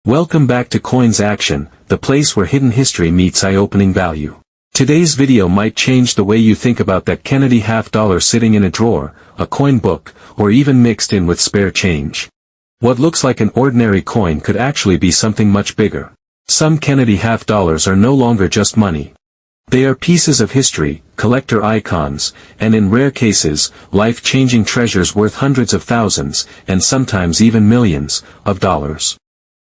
Welcome back to Coins Action, the place where hidden history meets eye-opening value. Today's video might change the way you think about that Kennedy half dollar sitting in a drawer, a coin book, or even mixed in with spare change. What looks like an ordinary coin could actually be something much bigger. Some Kennedy half dollars are no longer just money. They are pieces of history, collector icons, and in rare cases, life-changing treasures worth hundreds of thousands, and sometimes even millions, of dollars.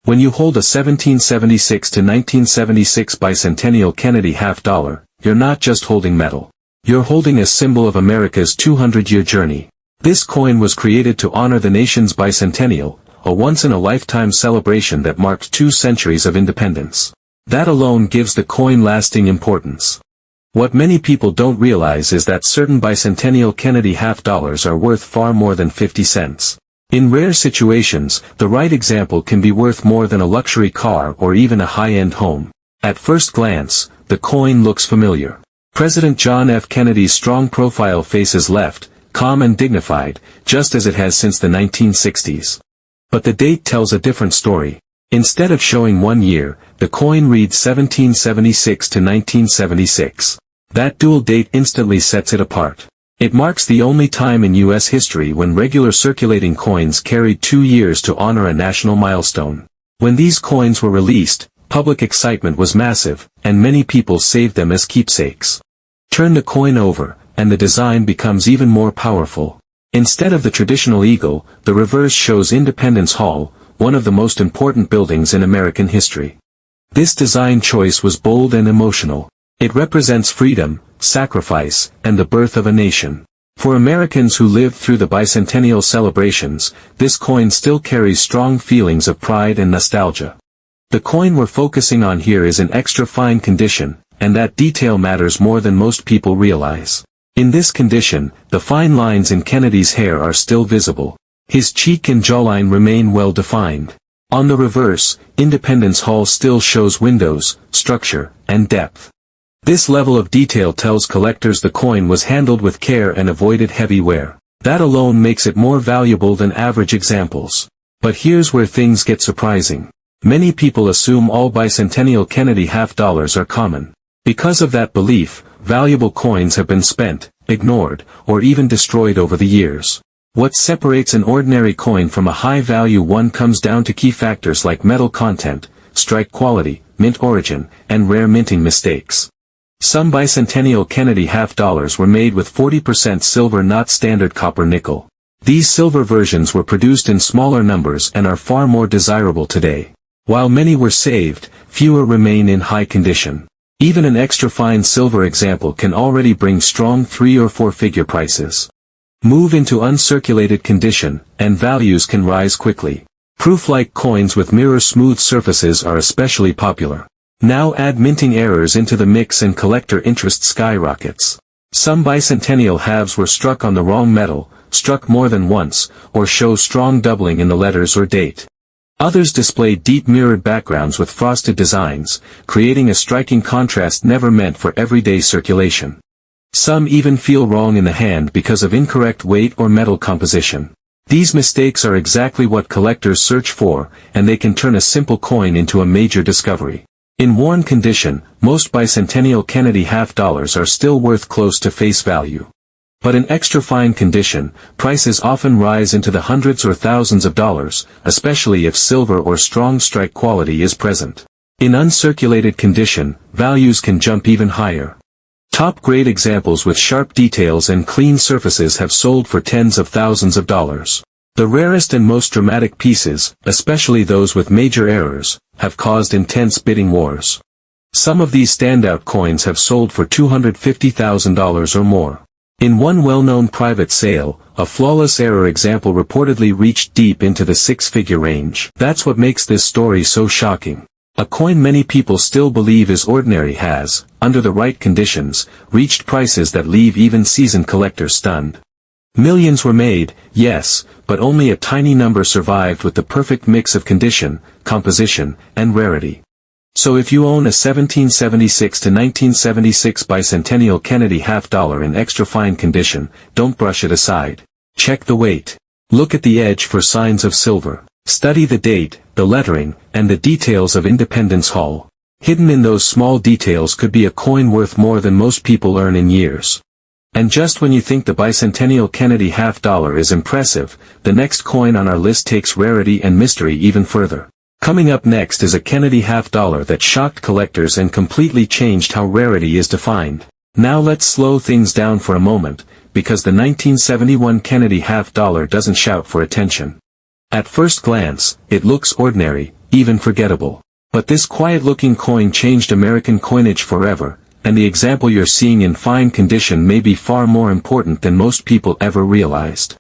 When you hold a 1776 to 1976 Bicentennial Kennedy half dollar, you're not just holding metal. You're holding a symbol of America's 200-year journey. This coin was created to honor the nation's bicentennial, a once-in-a-lifetime celebration that marked 2 centuries of independence. That alone gives the coin lasting importance. What many people don't realize is that certain bicentennial Kennedy half dollars are worth far more than 50 cents. In rare situations, the right example can be worth more than a luxury car or even a high-end home. At first glance, the coin looks familiar. President John F. Kennedy's strong profile faces left, calm and dignified, just as it has since the 1960s. But the date tells a different story. Instead of showing 1 year, the coin reads 1776 to 1976. That dual date instantly sets it apart. It marks the only time in U.S. history when regular circulating coins carried 2 years to honor a national milestone. When these coins were released, public excitement was massive, and many people saved them as keepsakes. Turn the coin over, and the design becomes even more powerful. Instead of the traditional eagle, the reverse shows Independence Hall, one of the most important buildings in American history. This design choice was bold and emotional. It represents freedom, sacrifice, and the birth of a nation. For Americans who lived through the bicentennial celebrations, this coin still carries strong feelings of pride and nostalgia. The coin we're focusing on here is in extra fine condition, and that detail matters more than most people realize. In this condition, the fine lines in Kennedy's hair are still visible. His cheek and jawline remain well defined. On the reverse, Independence Hall still shows windows, structure, and depth. This level of detail tells collectors the coin was handled with care and avoided heavy wear. That alone makes it more valuable than average examples. But here's where things get surprising. Many people assume all bicentennial Kennedy half dollars are common. Because of that belief, valuable coins have been spent, ignored, or even destroyed over the years. What separates an ordinary coin from a high-value one comes down to key factors like metal content, strike quality, mint origin, and rare minting mistakes. Some bicentennial Kennedy half dollars were made with 40% silver, not standard copper nickel. These silver versions were produced in smaller numbers and are far more desirable today. While many were saved, fewer remain in high condition. Even an extra fine silver example can already bring strong 3- or 4-figure prices. Move into uncirculated condition, and values can rise quickly. Proof-like coins with mirror-smooth surfaces are especially popular. Now add minting errors into the mix and collector interest skyrockets. Some bicentennial halves were struck on the wrong metal, struck more than once, or show strong doubling in the letters or date. Others display deep mirrored backgrounds with frosted designs, creating a striking contrast never meant for everyday circulation. Some even feel wrong in the hand because of incorrect weight or metal composition. These mistakes are exactly what collectors search for, and they can turn a simple coin into a major discovery. In worn condition, most bicentennial Kennedy half dollars are still worth close to face value. But in extra fine condition, prices often rise into the hundreds or thousands of dollars, especially if silver or strong strike quality is present. In uncirculated condition, values can jump even higher. Top-grade examples with sharp details and clean surfaces have sold for tens of thousands of dollars. The rarest and most dramatic pieces, especially those with major errors, have caused intense bidding wars. Some of these standout coins have sold for $250,000 or more. In one well-known private sale, a flawless error example reportedly reached deep into the 6-figure range. That's what makes this story so shocking. A coin many people still believe is ordinary has, under the right conditions, reached prices that leave even seasoned collectors stunned. Millions were made, yes, but only a tiny number survived with the perfect mix of condition, composition, and rarity. So if you own a 1776 to 1976 bicentennial Kennedy half dollar in extra fine condition, don't brush it aside. Check the weight. Look at the edge for signs of silver. Study the date, the lettering, and the details of Independence Hall. Hidden in those small details could be a coin worth more than most people earn in years. And just when you think the Bicentennial Kennedy half dollar is impressive, the next coin on our list takes rarity and mystery even further. Coming up next is a Kennedy half dollar that shocked collectors and completely changed how rarity is defined. Now let's slow things down for a moment, because the 1971 Kennedy half dollar doesn't shout for attention. At first glance, it looks ordinary, even forgettable. But this quiet-looking coin changed American coinage forever, and the example you're seeing in fine condition may be far more important than most people ever realized.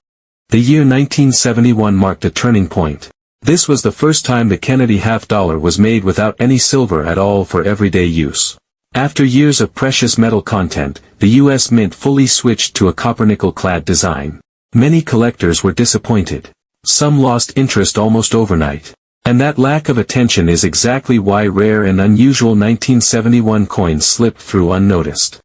The year 1971 marked a turning point. This was the first time the Kennedy half dollar was made without any silver at all for everyday use. After years of precious metal content, the U.S. Mint fully switched to a copper-nickel-clad design. Many collectors were disappointed. Some lost interest almost overnight. And that lack of attention is exactly why rare and unusual 1971 coins slipped through unnoticed.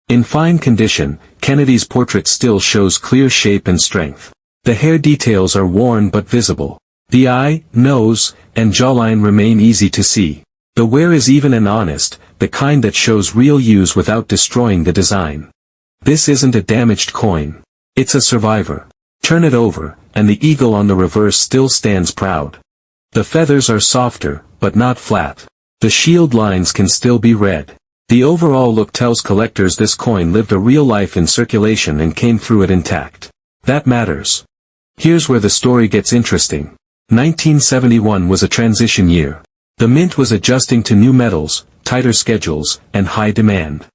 In fine condition, Kennedy's portrait still shows clear shape and strength. The hair details are worn but visible. The eye, nose, and jawline remain easy to see. The wear is even and honest, the kind that shows real use without destroying the design. This isn't a damaged coin. It's a survivor. Turn it over, and the eagle on the reverse still stands proud. The feathers are softer, but not flat. The shield lines can still be read. The overall look tells collectors this coin lived a real life in circulation and came through it intact. That matters. Here's where the story gets interesting. 1971 was a transition year. The mint was adjusting to new metals, tighter schedules, and high demand.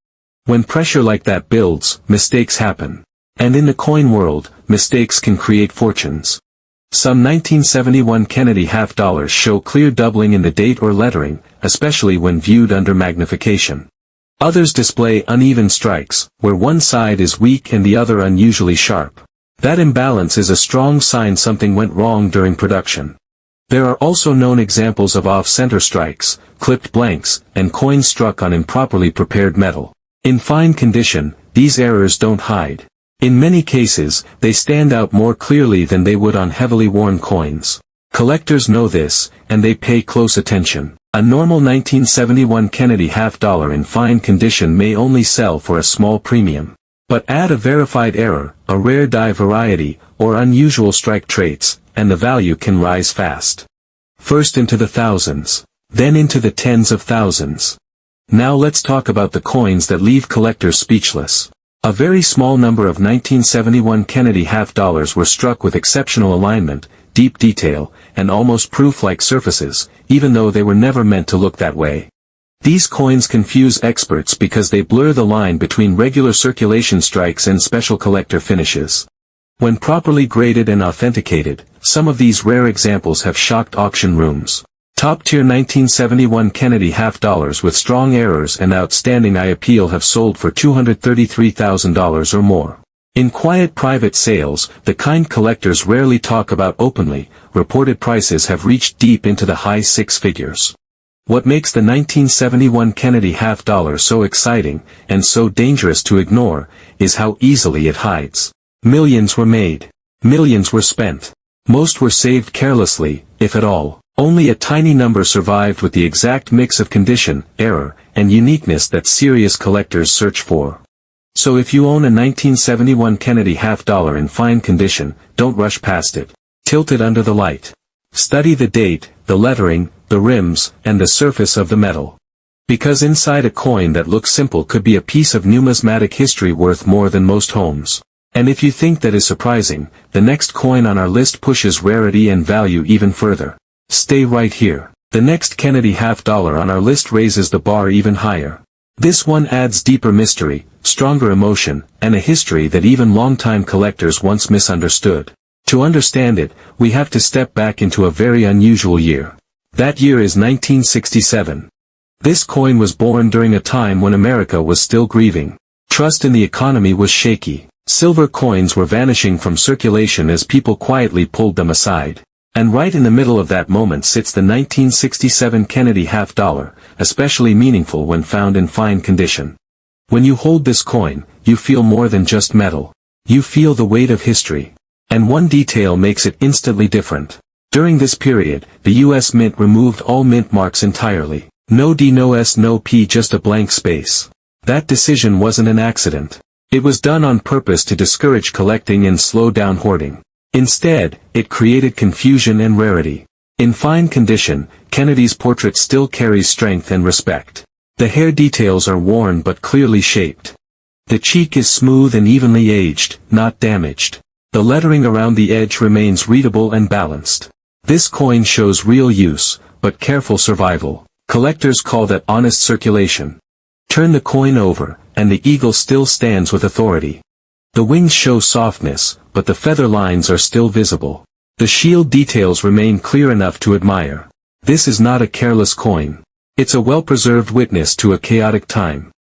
When pressure like that builds, mistakes happen. And in the coin world, mistakes can create fortunes. Some 1971 Kennedy half dollars show clear doubling in the date or lettering, especially when viewed under magnification. Others display uneven strikes, where one side is weak and the other unusually sharp. That imbalance is a strong sign something went wrong during production. There are also known examples of off-center strikes, clipped blanks, and coins struck on improperly prepared metal. In fine condition, these errors don't hide. In many cases, they stand out more clearly than they would on heavily worn coins. Collectors know this, and they pay close attention. A normal 1971 Kennedy half dollar in fine condition may only sell for a small premium. But add a verified error, a rare die variety, or unusual strike traits, and the value can rise fast. First into the thousands, then into the tens of thousands. Now let's talk about the coins that leave collectors speechless. A very small number of 1971 Kennedy half dollars were struck with exceptional alignment, deep detail, and almost proof-like surfaces, even though they were never meant to look that way. These coins confuse experts because they blur the line between regular circulation strikes and special collector finishes. When properly graded and authenticated, some of these rare examples have shocked auction rooms. Top-tier 1971 Kennedy half dollars with strong errors and outstanding eye appeal have sold for $233,000 or more. In quiet private sales, the kind collectors rarely talk about openly, reported prices have reached deep into the high six figures. What makes the 1971 Kennedy half dollar so exciting, and so dangerous to ignore, is how easily it hides. Millions were made. Millions were spent. Most were saved carelessly, if at all. Only a tiny number survived with the exact mix of condition, error, and uniqueness that serious collectors search for. So if you own a 1971 Kennedy half dollar in fine condition, don't rush past it. Tilt it under the light. Study the date, the lettering, the rims, and the surface of the metal. Because inside a coin that looks simple could be a piece of numismatic history worth more than most homes. And if you think that is surprising, the next coin on our list pushes rarity and value even further. Stay right here. The next Kennedy half dollar on our list raises the bar even higher. This one adds deeper mystery, stronger emotion, and a history that even longtime collectors once misunderstood. To understand it, we have to step back into a very unusual year. That year is 1967. This coin was born during a time when America was still grieving. Trust in the economy was shaky. Silver coins were vanishing from circulation as people quietly pulled them aside. And right in the middle of that moment sits the 1967 Kennedy half dollar, especially meaningful when found in fine condition. When you hold this coin, you feel more than just metal. You feel the weight of history. And one detail makes it instantly different. During this period, the U.S. Mint removed all mint marks entirely. No D, no S, no P, just a blank space. That decision wasn't an accident. It was done on purpose to discourage collecting and slow down hoarding. Instead, it created confusion and rarity. In fine condition, Kennedy's portrait still carries strength and respect. The hair details are worn but clearly shaped. The cheek is smooth and evenly aged, not damaged. The lettering around the edge remains readable and balanced. This coin shows real use, but careful survival. Collectors call that honest circulation. Turn the coin over, and the eagle still stands with authority. The wings show softness, but the feather lines are still visible. The shield details remain clear enough to admire. This is not a careless coin. It's a well-preserved witness to a chaotic time.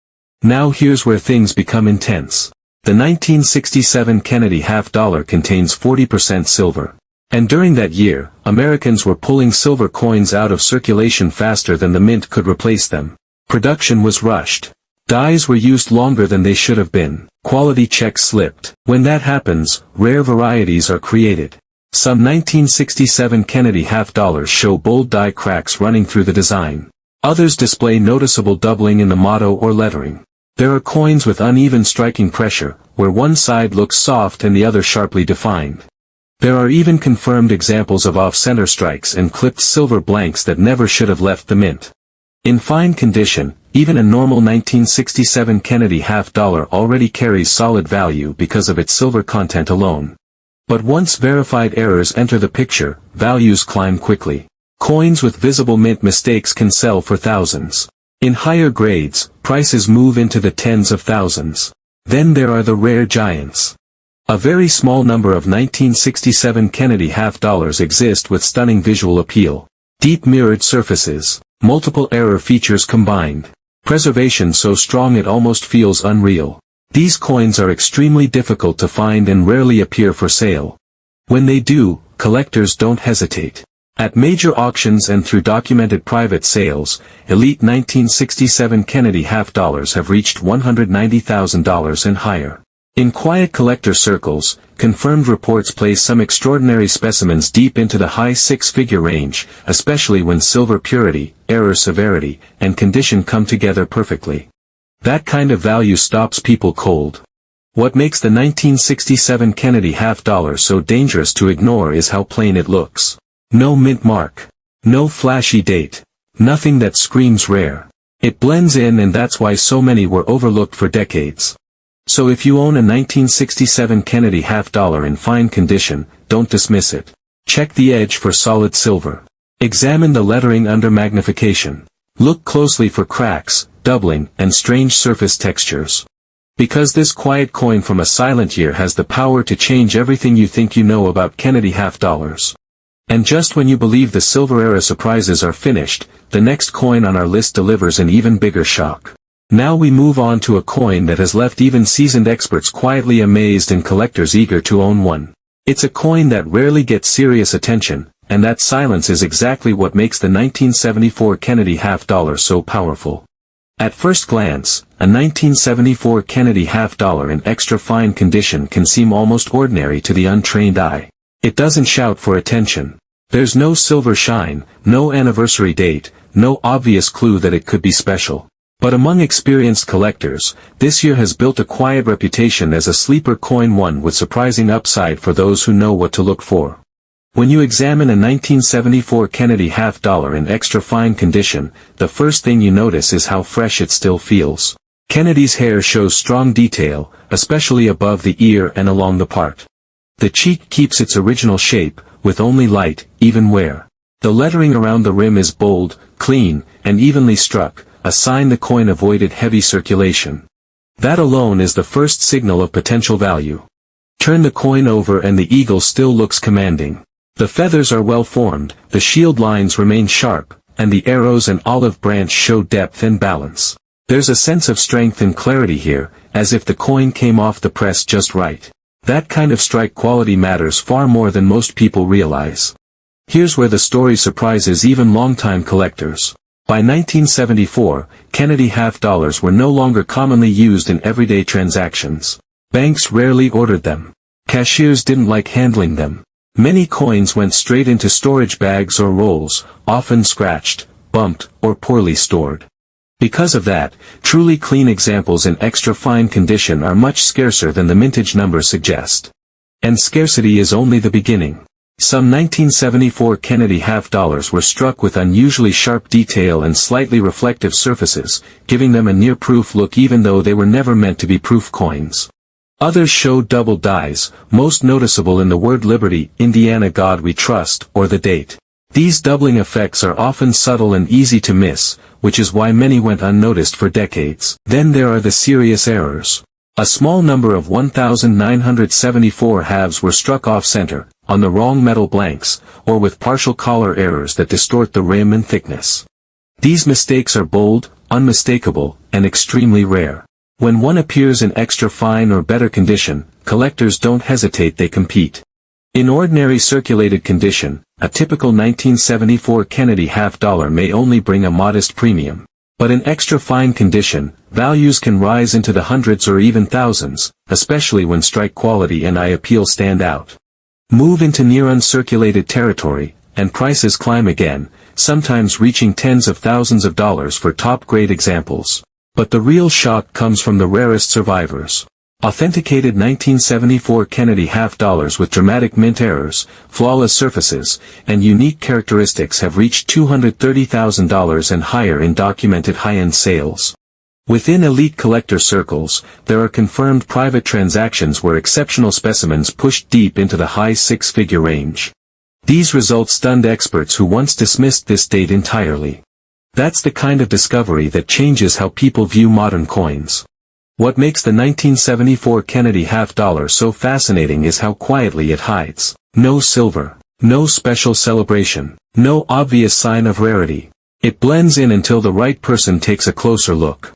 Now here's where things become intense. The 1967 Kennedy half dollar contains 40% silver. And during that year, Americans were pulling silver coins out of circulation faster than the mint could replace them. Production was rushed. Dies were used longer than they should have been. Quality checks slipped. When that happens, rare varieties are created. Some 1967 Kennedy half dollars show bold die cracks running through the design. Others display noticeable doubling in the motto or lettering. There are coins with uneven striking pressure, where one side looks soft and the other sharply defined. There are even confirmed examples of off-center strikes and clipped silver blanks that never should have left the mint. In fine condition, even a normal 1967 Kennedy half dollar already carries solid value because of its silver content alone. But once verified errors enter the picture, values climb quickly. Coins with visible mint mistakes can sell for thousands. In higher grades, prices move into the tens of thousands. Then there are the rare giants. A very small number of 1967 Kennedy half dollars exist with stunning visual appeal. Deep mirrored surfaces, multiple error features combined. Preservation so strong it almost feels unreal. These coins are extremely difficult to find and rarely appear for sale. When they do, collectors don't hesitate. At major auctions and through documented private sales, elite 1967 Kennedy half dollars have reached $190,000 and higher. In quiet collector circles, confirmed reports place some extraordinary specimens deep into the high six-figure range, especially when silver purity, error severity, and condition come together perfectly. That kind of value stops people cold. What makes the 1967 Kennedy half dollar so dangerous to ignore is how plain it looks. No mint mark. No flashy date. Nothing that screams rare. It blends in, and that's why so many were overlooked for decades. So if you own a 1967 Kennedy half dollar in fine condition, don't dismiss it. Check the edge for solid silver. Examine the lettering under magnification. Look closely for cracks, doubling, and strange surface textures. Because this quiet coin from a silent year has the power to change everything you think you know about Kennedy half dollars. And just when you believe the silver era surprises are finished, the next coin on our list delivers an even bigger shock. Now we move on to a coin that has left even seasoned experts quietly amazed and collectors eager to own one. It's a coin that rarely gets serious attention, and that silence is exactly what makes the 1974 Kennedy half dollar so powerful. At first glance, a 1974 Kennedy half dollar in extra fine condition can seem almost ordinary to the untrained eye. It doesn't shout for attention. There's no silver shine, no anniversary date, no obvious clue that it could be special. But among experienced collectors, this year has built a quiet reputation as a sleeper coin, one with surprising upside for those who know what to look for. When you examine a 1974 Kennedy half dollar in extra fine condition, the first thing you notice is how fresh it still feels. Kennedy's hair shows strong detail, especially above the ear and along the part. The cheek keeps its original shape, with only light, even wear. The lettering around the rim is bold, clean, and evenly struck, a sign the coin avoided heavy circulation. That alone is the first signal of potential value. Turn the coin over and the eagle still looks commanding. The feathers are well formed, the shield lines remain sharp, and the arrows and olive branch show depth and balance. There's a sense of strength and clarity here, as if the coin came off the press just right. That kind of strike quality matters far more than most people realize. Here's where the story surprises even longtime collectors. By 1974, Kennedy half dollars were no longer commonly used in everyday transactions. Banks rarely ordered them. Cashiers didn't like handling them. Many coins went straight into storage bags or rolls, often scratched, bumped, or poorly stored. Because of that, truly clean examples in extra fine condition are much scarcer than the mintage numbers suggest. And scarcity is only the beginning. Some 1974 Kennedy half dollars were struck with unusually sharp detail and slightly reflective surfaces, giving them a near-proof look even though they were never meant to be proof coins. Others showed double dies, most noticeable in the word Liberty, Indiana God We Trust, or the date. These doubling effects are often subtle and easy to miss, which is why many went unnoticed for decades. Then there are the serious errors. A small number of 1,974 halves were struck off-center, on the wrong metal blanks, or with partial collar errors that distort the rim and thickness. These mistakes are bold, unmistakable, and extremely rare. When one appears in extra fine or better condition, collectors don't hesitate, they compete. In ordinary circulated condition, a typical 1974 Kennedy half dollar may only bring a modest premium. But in extra fine condition, values can rise into the hundreds or even thousands, especially when strike quality and eye appeal stand out. Move into near uncirculated territory, and prices climb again, sometimes reaching tens of thousands of dollars for top-grade examples. But the real shock comes from the rarest survivors. Authenticated 1974 Kennedy half dollars with dramatic mint errors, flawless surfaces, and unique characteristics have reached $230,000 and higher in documented high-end sales. Within elite collector circles, there are confirmed private transactions where exceptional specimens pushed deep into the high six-figure range. These results stunned experts who once dismissed this date entirely. That's the kind of discovery that changes how people view modern coins. What makes the 1974 Kennedy half dollar so fascinating is how quietly it hides. No silver. No special celebration. No obvious sign of rarity. It blends in until the right person takes a closer look.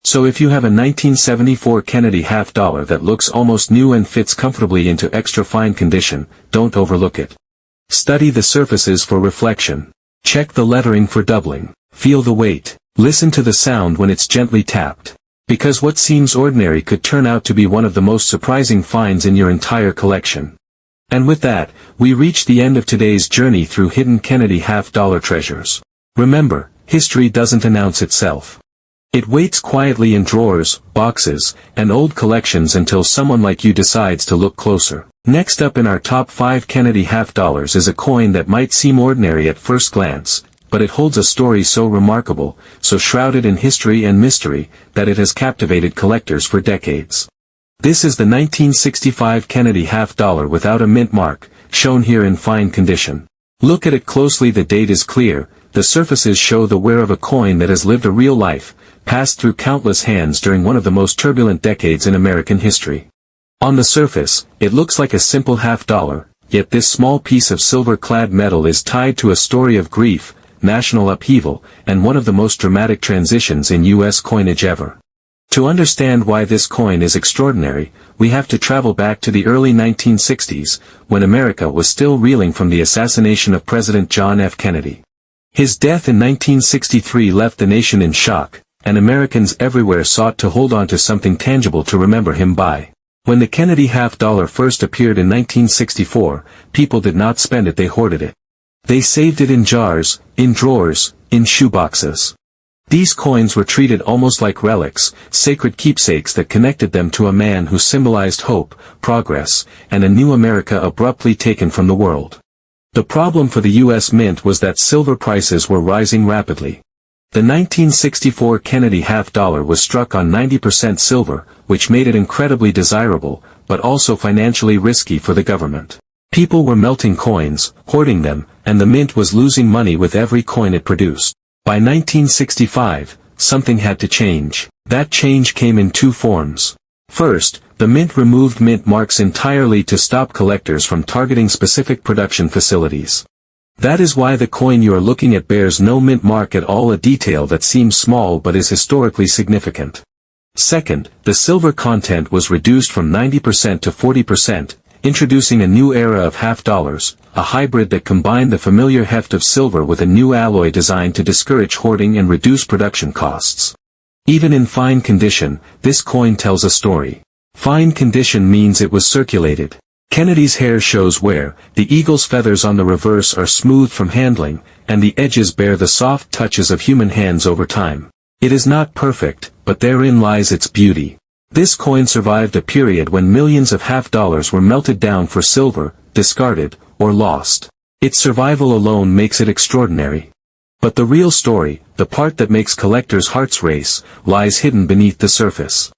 So if you have a 1974 Kennedy half dollar that looks almost new and fits comfortably into extra fine condition, don't overlook it. Study the surfaces for reflection. Check the lettering for doubling. Feel the weight. Listen to the sound when it's gently tapped. Because what seems ordinary could turn out to be one of the most surprising finds in your entire collection. And with that, we reach the end of today's journey through hidden Kennedy half dollar treasures. Remember, history doesn't announce itself. It waits quietly in drawers, boxes, and old collections until someone like you decides to look closer. Next up in our top 5 Kennedy half dollars is a coin that might seem ordinary at first glance, but it holds a story so remarkable, so shrouded in history and mystery, that it has captivated collectors for decades. This is the 1965 Kennedy half dollar without a mint mark, shown here in fine condition. Look at it closely, the date is clear, the surfaces show the wear of a coin that has lived a real life, passed through countless hands during one of the most turbulent decades in American history. On the surface, it looks like a simple half dollar, yet this small piece of silver-clad metal is tied to a story of grief, national upheaval, and one of the most dramatic transitions in U.S. coinage ever. To understand why this coin is extraordinary, we have to travel back to the early 1960s, when America was still reeling from the assassination of President John F. Kennedy. His death in 1963 left the nation in shock, and Americans everywhere sought to hold on to something tangible to remember him by. When the Kennedy half dollar first appeared in 1964, people did not spend it, they hoarded it. They saved it in jars, in drawers, in shoeboxes. These coins were treated almost like relics, sacred keepsakes that connected them to a man who symbolized hope, progress, and a new America abruptly taken from the world. The problem for the U.S. Mint was that silver prices were rising rapidly. The 1964 Kennedy half dollar was struck on 90% silver, which made it incredibly desirable, but also financially risky for the government. People were melting coins, hoarding them, and the mint was losing money with every coin it produced. By 1965, something had to change. That change came in two forms. First, the mint removed mint marks entirely to stop collectors from targeting specific production facilities. That is why the coin you are looking at bears no mint mark at all, a detail that seems small but is historically significant. Second, the silver content was reduced from 90% to 40%, introducing a new era of half dollars, a hybrid that combined the familiar heft of silver with a new alloy designed to discourage hoarding and reduce production costs. Even in fine condition, this coin tells a story. Fine condition means it was circulated. Kennedy's hair shows wear, the eagle's feathers on the reverse are smooth from handling, and the edges bear the soft touches of human hands over time. It is not perfect, but therein lies its beauty. This coin survived a period when millions of half-dollars were melted down for silver, discarded, or lost. Its survival alone makes it extraordinary. But the real story, the part that makes collectors' hearts race, lies hidden beneath the surface.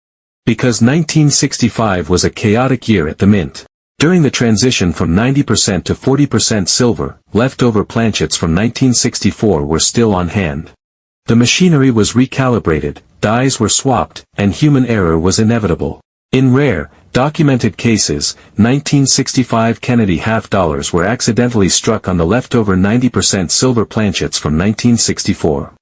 Because 1965 was a chaotic year at the mint. During the transition from 90% to 40% silver, leftover planchets from 1964 were still on hand. The machinery was recalibrated, dies were swapped, and human error was inevitable. In rare, documented cases, 1965 Kennedy half-dollars were accidentally struck on the leftover 90% silver planchets from 1964.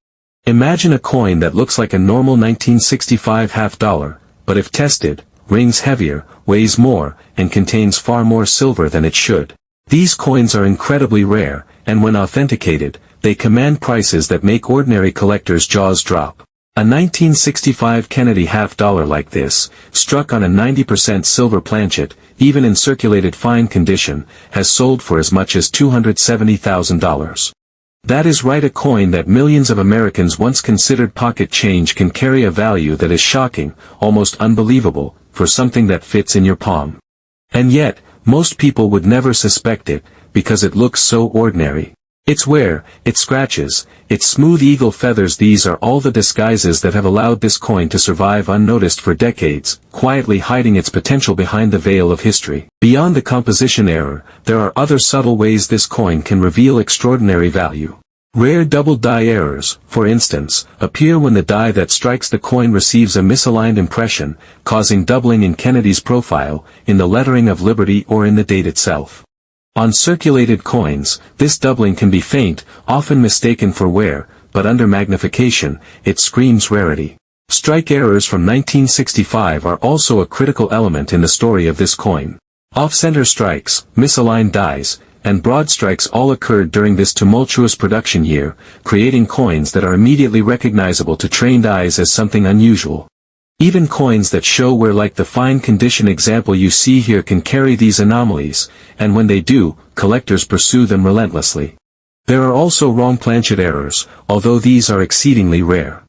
Imagine a coin that looks like a normal 1965 half-dollar, but if tested, rings heavier, weighs more, and contains far more silver than it should. These coins are incredibly rare, and when authenticated, they command prices that make ordinary collectors' jaws drop. A 1965 Kennedy half-dollar like this, struck on a 90% silver planchet, even in circulated fine condition, has sold for as much as $270,000. That is right, a coin that millions of Americans once considered pocket change can carry a value that is shocking, almost unbelievable, for something that fits in your palm. And yet, most people would never suspect it, because it looks so ordinary. Its wear, its scratches, its smooth eagle feathers, these are all the disguises that have allowed this coin to survive unnoticed for decades, quietly hiding its potential behind the veil of history. Beyond the composition error, there are other subtle ways this coin can reveal extraordinary value. Rare double die errors, for instance, appear when the die that strikes the coin receives a misaligned impression, causing doubling in Kennedy's profile, in the lettering of Liberty or in the date itself. On circulated coins, this doubling can be faint, often mistaken for wear, but under magnification, it screams rarity. Strike errors from 1965 are also a critical element in the story of this coin. Off-center strikes, misaligned dies, and broad strikes all occurred during this tumultuous production year, creating coins that are immediately recognizable to trained eyes as something unusual. Even coins that show wear, like the fine condition example you see here, can carry these anomalies, and when they do, collectors pursue them relentlessly. There are also wrong planchet errors, although these are exceedingly rare.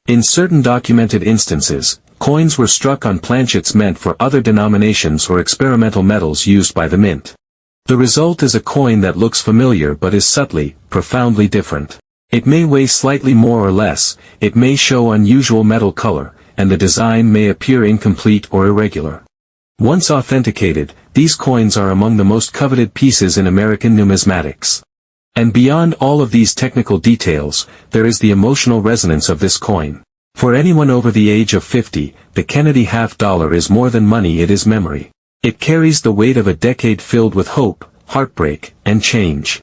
In certain documented instances, coins were struck on planchets meant for other denominations or experimental metals used by the mint. The result is a coin that looks familiar but is subtly, profoundly different. It may weigh slightly more or less, it may show unusual metal color, and the design may appear incomplete or irregular. Once authenticated, these coins are among the most coveted pieces in American numismatics. And beyond all of these technical details, there is the emotional resonance of this coin. For anyone over the age of 50, the Kennedy half-dollar is more than money, it is memory. It carries the weight of a decade filled with hope, heartbreak, and change.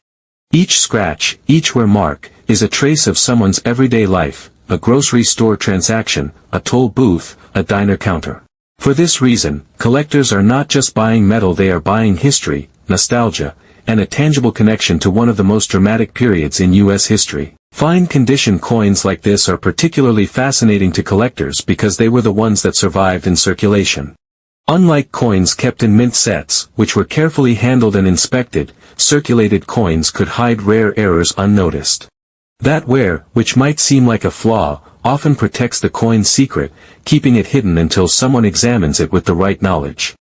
Each scratch, each wear mark, is a trace of someone's everyday life, a grocery store transaction, a toll booth, a diner counter. For this reason, collectors are not just buying metal, they are buying history, nostalgia, and a tangible connection to one of the most dramatic periods in U.S. history. Fine condition coins like this are particularly fascinating to collectors because they were the ones that survived in circulation. Unlike coins kept in mint sets, which were carefully handled and inspected, circulated coins could hide rare errors unnoticed. That wear, which might seem like a flaw, often protects the coin's secret, keeping it hidden until someone examines it with the right knowledge.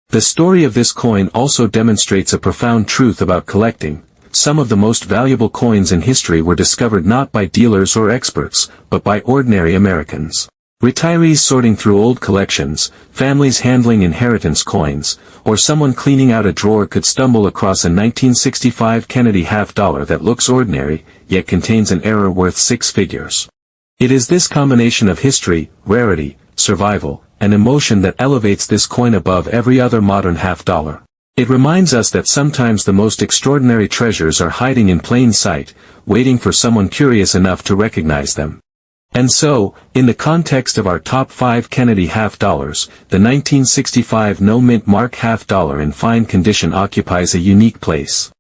The story of this coin also demonstrates a profound truth about collecting. Some of the most valuable coins in history were discovered not by dealers or experts, but by ordinary Americans. Retirees sorting through old collections, families handling inheritance coins, or someone cleaning out a drawer could stumble across a 1965 Kennedy half-dollar that looks ordinary, yet contains an error worth six figures. It is this combination of history, rarity, survival, and emotion that elevates this coin above every other modern half-dollar. It reminds us that sometimes the most extraordinary treasures are hiding in plain sight, waiting for someone curious enough to recognize them. And so, in the context of our top 5 Kennedy half-dollars, the 1965 no-mint mark half-dollar in fine condition occupies a unique place.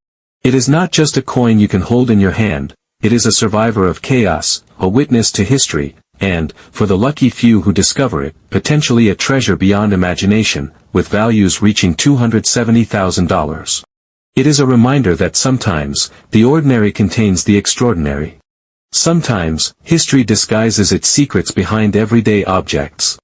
It is not just a coin you can hold in your hand, it is a survivor of chaos, a witness to history, and, for the lucky few who discover it, potentially a treasure beyond imagination, with values reaching $270,000. It is a reminder that sometimes, the ordinary contains the extraordinary. Sometimes, history disguises its secrets behind everyday objects.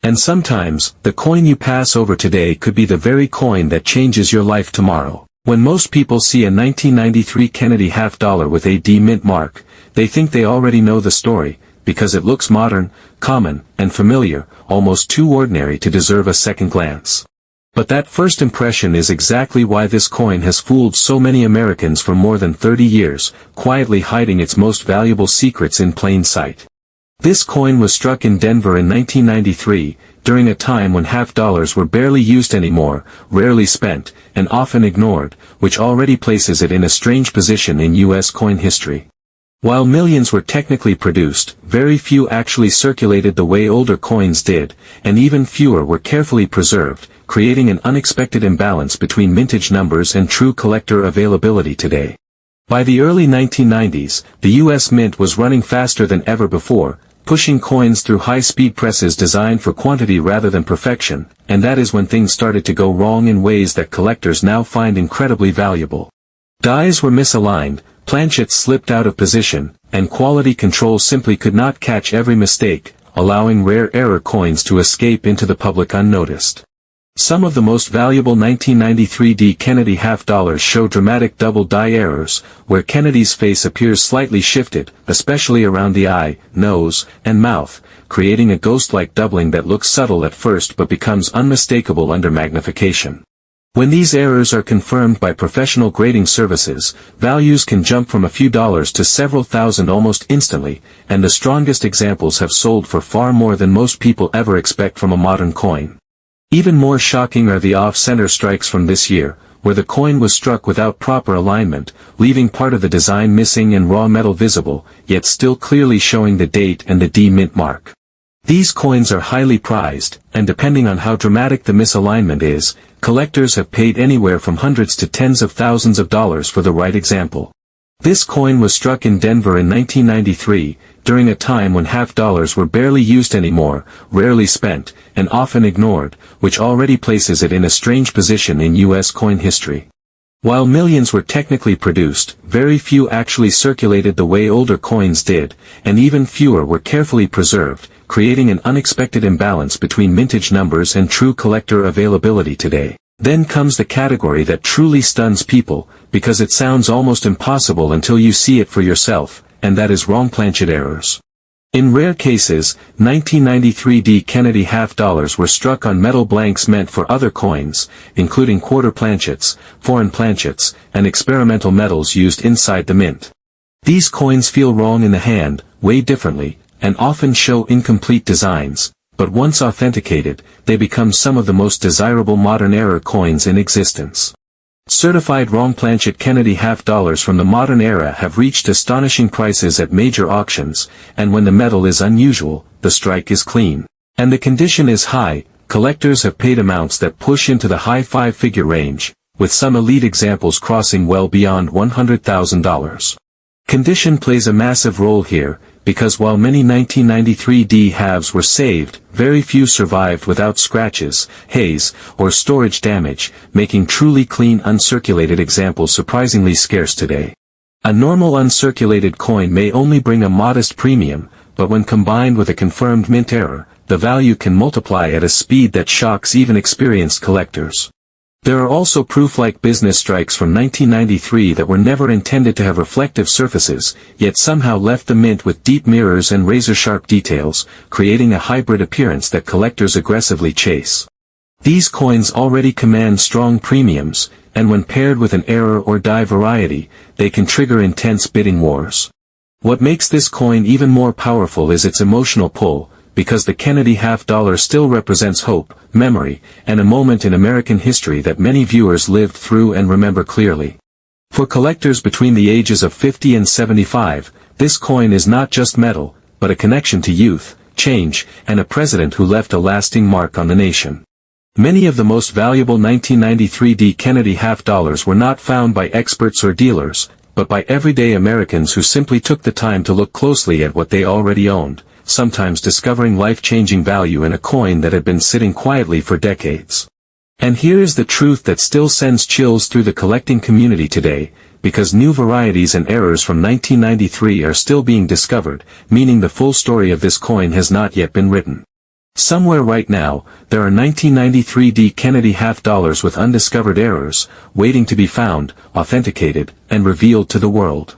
And sometimes, the coin you pass over today could be the very coin that changes your life tomorrow. When most people see a 1993 Kennedy half dollar with a D mint mark, they think they already know the story, because it looks modern, common, and familiar, almost too ordinary to deserve a second glance. But that first impression is exactly why this coin has fooled so many Americans for more than 30 years, quietly hiding its most valuable secrets in plain sight. This coin was struck in Denver in 1993, during a time when half dollars were barely used anymore, rarely spent, and often ignored, which already places it in a strange position in U.S. coin history. While millions were technically produced, very few actually circulated the way older coins did, and even fewer were carefully preserved, creating an unexpected imbalance between mintage numbers and true collector availability today. By the early 1990s, the U.S. Mint was running faster than ever before, pushing coins through high-speed presses designed for quantity rather than perfection, and that is when things started to go wrong in ways that collectors now find incredibly valuable. Dies were misaligned, planchets slipped out of position, and quality control simply could not catch every mistake, allowing rare error coins to escape into the public unnoticed. Some of the most valuable 1993 D Kennedy half dollars show dramatic double die errors, where Kennedy's face appears slightly shifted, especially around the eye, nose, and mouth, creating a ghost-like doubling that looks subtle at first but becomes unmistakable under magnification. When these errors are confirmed by professional grading services, values can jump from a few dollars to several thousand almost instantly, and the strongest examples have sold for far more than most people ever expect from a modern coin. Even more shocking are the off-center strikes from this year, where the coin was struck without proper alignment, leaving part of the design missing and raw metal visible, yet still clearly showing the date and the D mint mark. These coins are highly prized, and depending on how dramatic the misalignment is, collectors have paid anywhere from hundreds to tens of thousands of dollars for the right example. This coin was struck in Denver in 1993, during a time when half dollars were barely used anymore, rarely spent, and often ignored, which already places it in a strange position in U.S. coin history. While millions were technically produced, very few actually circulated the way older coins did, and even fewer were carefully preserved, creating an unexpected imbalance between mintage numbers and true collector availability today. Then comes the category that truly stuns people, because it sounds almost impossible until you see it for yourself, and that is wrong planchet errors. In rare cases, 1993 D Kennedy half dollars were struck on metal blanks meant for other coins, including quarter planchets, foreign planchets, and experimental metals used inside the mint. These coins feel wrong in the hand, weigh differently, and often show incomplete designs, but once authenticated, they become some of the most desirable modern error coins in existence. Certified wrong planchet Kennedy half dollars from the modern era have reached astonishing prices at major auctions, and when the metal is unusual, the strike is clean, and the condition is high, collectors have paid amounts that push into the high five-figure range, with some elite examples crossing well beyond $100,000. Condition plays a massive role here, because while many 1993 D halves were saved, very few survived without scratches, haze, or storage damage, making truly clean uncirculated examples surprisingly scarce today. A normal uncirculated coin may only bring a modest premium, but when combined with a confirmed mint error, the value can multiply at a speed that shocks even experienced collectors. There are also proof-like business strikes from 1993 that were never intended to have reflective surfaces, yet somehow left the mint with deep mirrors and razor-sharp details, creating a hybrid appearance that collectors aggressively chase. These coins already command strong premiums, and when paired with an error or die variety, they can trigger intense bidding wars. What makes this coin even more powerful is its emotional pull, because the Kennedy half dollar still represents hope, memory, and a moment in American history that many viewers lived through and remember clearly. For collectors between the ages of 50 and 75, this coin is not just metal, but a connection to youth, change, and a president who left a lasting mark on the nation. Many of the most valuable 1993 D Kennedy half dollars were not found by experts or dealers, but by everyday Americans who simply took the time to look closely at what they already owned, sometimes discovering life-changing value in a coin that had been sitting quietly for decades. And here is the truth that still sends chills through the collecting community today, because new varieties and errors from 1993 are still being discovered, meaning the full story of this coin has not yet been written. Somewhere right now, there are 1993 Kennedy half dollars with undiscovered errors, waiting to be found, authenticated, and revealed to the world.